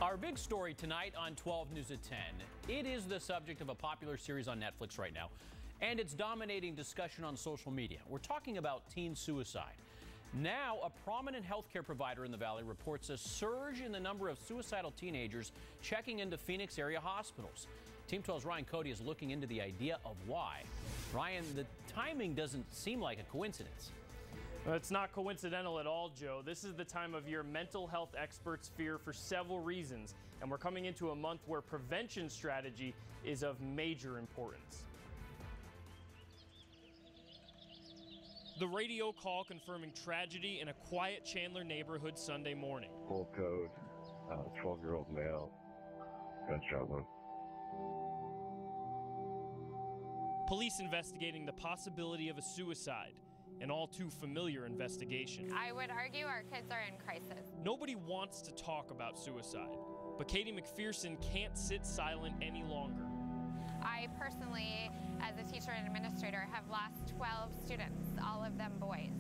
Our big story tonight on 12 News at 10. It is the subject of a popular series on Netflix right now, and it's dominating discussion on social media. We're talking about teen suicide. Now, a prominent healthcare provider in the Valley reports a surge in the number of suicidal teenagers checking into Phoenix area hospitals. Team 12's Ryan Cody is looking into the idea of why. Ryan, the timing doesn't seem like a coincidence. Well, it's not coincidental at all, Joe. This is the time of year mental health experts fear for several reasons, and we're coming into a month where prevention strategy is of major importance. The radio call confirming tragedy in a quiet Chandler neighborhood Sunday morning. Full code, 12-year-old male, gunshot wound. Police investigating the possibility of a suicide. An all too familiar investigation. I would argue our kids are in crisis. Nobody wants to talk about suicide, but Katie McPherson can't sit silent any longer. I personally, as a teacher and administrator, have lost 12 students, all of them boys.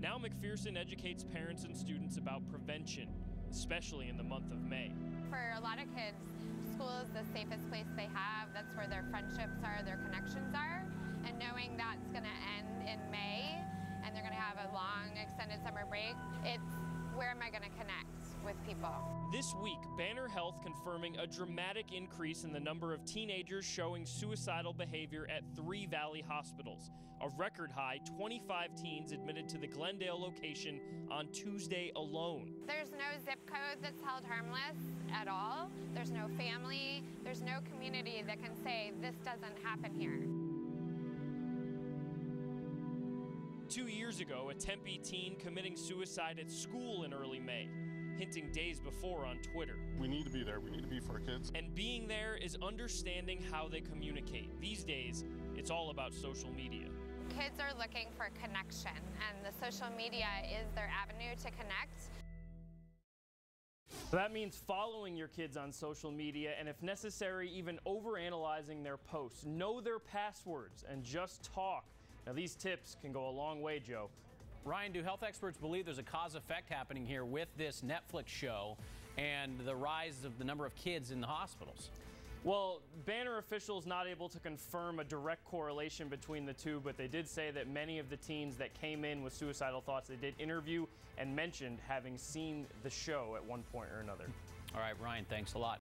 Now McPherson educates parents and students about prevention, especially in the month of May. For a lot of kids, school is the safest place they have. That's where their friendships are, their connections are. And knowing that's going to end in May, and they're going to have a long extended summer break, it's where am I going to connect with people? This week, Banner Health confirming a dramatic increase in the number of teenagers showing suicidal behavior at 3 Valley hospitals. A record high 25 teens admitted to the Glendale location on Tuesday alone. There's no zip code that's held harmless at all. There's no family. There's no community that can say this doesn't happen here. 2 years ago, a Tempe teen committing suicide at school in early May, hinting days before on Twitter. We need to be there. We need to be for our kids. And being there is understanding how they communicate. These days, it's all about social media. Kids are looking for connection, and the social media is their avenue to connect. So that means following your kids on social media, and if necessary, even overanalyzing their posts. Know their passwords and just talk. Now, these tips can go a long way, Joe. Ryan, do health experts believe there's a cause-effect happening here with this Netflix show and the rise of the number of kids in the hospitals? Well, Banner officials not able to confirm a direct correlation between the two, but they did say that many of the teens that came in with suicidal thoughts, they did interview and mentioned having seen the show at one point or another. All right, Ryan, thanks a lot.